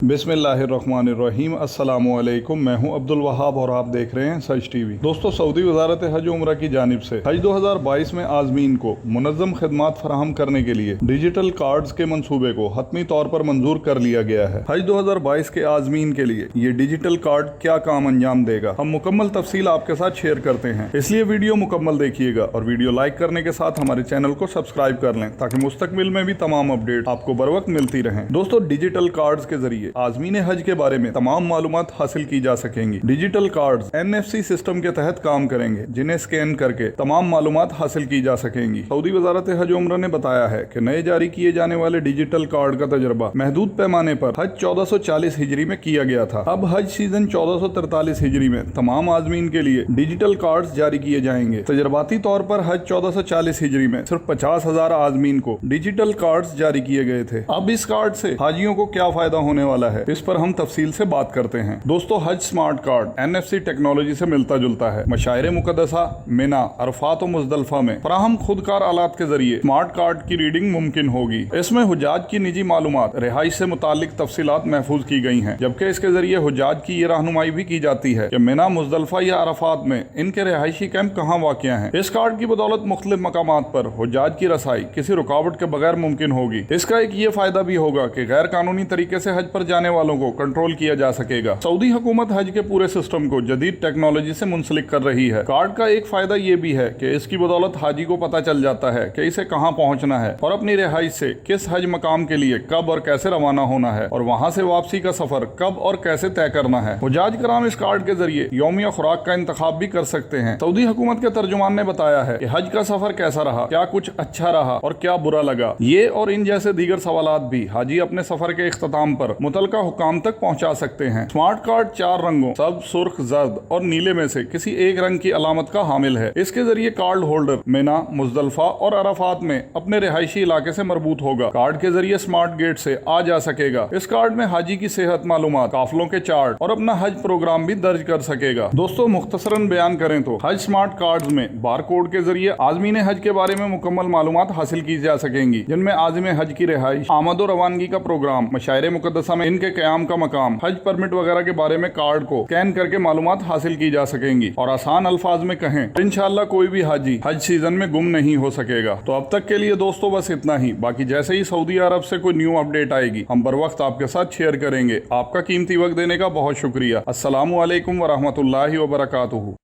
बिस्मिल्लाहिर्रहमानिर्रहीम। अस्सलामुअलैकुम। मैं हूं अब्दुल वहाब और आप देख रहे हैं सच टीवी। दोस्तों, सऊदी वजारत हज उम्रा की जानिब से हज 2022 में आज़मीन को मुनज़्ज़म खिदमात फराहम करने के लिए डिजिटल कार्ड्स के मंसूबे को हतमी तौर पर मंजूर कर लिया गया है। हज 2022 के आज़मीन के लिए ये डिजिटल कार्ड क्या काम अंजाम देगा, हम मुकम्मल तफसील आपके साथ शेयर करते हैं, इसलिए वीडियो मुकम्मल देखिएगा और वीडियो लाइक करने के साथ हमारे चैनल को सब्सक्राइब कर लें ताकि मुस्तकबिल में भी तमाम अपडेट आपको बर वक्त मिलती रहें। दोस्तों, डिजिटल कार्ड्स के जरिए आज़मीन हज के बारे में तमाम मालूमात हासिल की जा सकेंगी। डिजिटल कार्ड्स NFC सिस्टम के तहत काम करेंगे, जिन्हें स्कैन करके तमाम मालूमात हासिल की जा सकेंगी। सऊदी वजारत हज उम्रा ने बताया है कि नए जारी किए जाने वाले डिजिटल कार्ड का तजर्बा महदूद पैमाने पर हज 1440 हिजरी में किया गया था। अब हज सीजन 1443 हिजरी में तमाम आज़मीन के लिए डिजिटल कार्ड जारी किए जाएंगे। तजर्बाती तौर पर हज 1440 हिजरी में सिर्फ 50,000 आज़मीन को डिजिटल कार्ड जारी किए गए थे। अब इस कार्ड से हाजियों को क्या फायदा होने वाला है, इस पर हम तफसील से बात करते हैं। दोस्तों, हज स्मार्ट कार्ड NFC टेक्नोलॉजी से मिलता जुलता है। मशाइर मुकद्दसा, मिना, अरफात और मुज़दलिफा में फराहम खुदकार आलात के जरिए स्मार्ट कार्ड की रीडिंग मुमकिन होगी। इसमें हुज्जाज की निजी मालूमात, रिहाइश से मुतालिक तफसीलात महफूज की गई हैं, जबकि इसके जरिए हुज्जाज की ये रहनुमाई भी की जाती है कि मिना, मुज़दलिफा या अरफात में इनके रिहायशी कैंप कहाँ वाक़िया हैं। इस कार्ड की बदौलत मुख्तलिफ मकामात पर हुज्जाज की रसाई किसी रुकावट के बगैर मुमकिन होगी। इसका एक ये फायदा भी होगा कि गैर कानूनी तरीके से हज पर जाने वालों को कंट्रोल किया जा सकेगा। सऊदी हुकूमत हज के पूरे सिस्टम को जदीद टेक्नोलॉजी से मुंसलिक कर रही है। कार्ड का एक फायदा ये भी है कि इसकी बदौलत हाजी को पता चल जाता है कि इसे कहां पहुंचना है और अपनी रिहाइश से किस हज मकाम के लिए कब और कैसे रवाना होना है और वहां से वापसी का सफर कब और कैसे तय करना है। हुज्जाज कराम इस कार्ड के जरिए यौमिया खुराक का इंतखाब भी कर सकते हैं। सऊदी हुकूमत के तर्जुमान ने बताया है कि हज का सफर कैसा रहा, क्या कुछ अच्छा रहा और क्या बुरा लगा। ये और इन जैसे दीगर सवालात भी हाजी अपने सफर के इख्तिताम पर मुतलका हुकाम तक पहुंचा सकते हैं। स्मार्ट कार्ड 4 रंगों सब, सुर्ख, जर्द और नीले में से किसी एक रंग की अलामत का हामिल है। इसके जरिए कार्ड होल्डर मिना, मुज़दलिफा और अरफात में अपने रिहायशी इलाके से मरबूत होगा। कार्ड के जरिए स्मार्ट गेट से आ जा सकेगा। इस कार्ड में हाजी की सेहत मालूमात, काफिलों के चार्ट और अपना हज प्रोग्राम भी दर्ज कर सकेगा। दोस्तों, मुख्तसरन बयान करें तो हज स्मार्ट कार्ड में बार कोड के जरिए आज़मीन हज के बारे में मुकम्मल मालूमात हासिल की जा सकेंगी, जिनमें आज़िम हज की रिहाइश, आमद और रवानगी का प्रोग्राम, मशाइर मुकद्दसा में इनके क़याम का मकाम, हज परमिट वगैरह के बारे में कार्ड को स्कैन करके मालूमात हासिल की जा सकेंगी। और आसान अल्फाज में कहें तो इंशाअल्लाह कोई भी हाजी हज सीजन में गुम नहीं हो सकेगा। तो अब तक के लिए दोस्तों बस इतना ही। बाकी जैसे ही सऊदी अरब से कोई न्यू अपडेट आएगी हम बर वक्त आपके साथ शेयर करेंगे। आपका कीमती वक्त देने का बहुत शुक्रिया। अस्सलामु अलैकुम व रहमतुल्लाहि व बरकातुहू।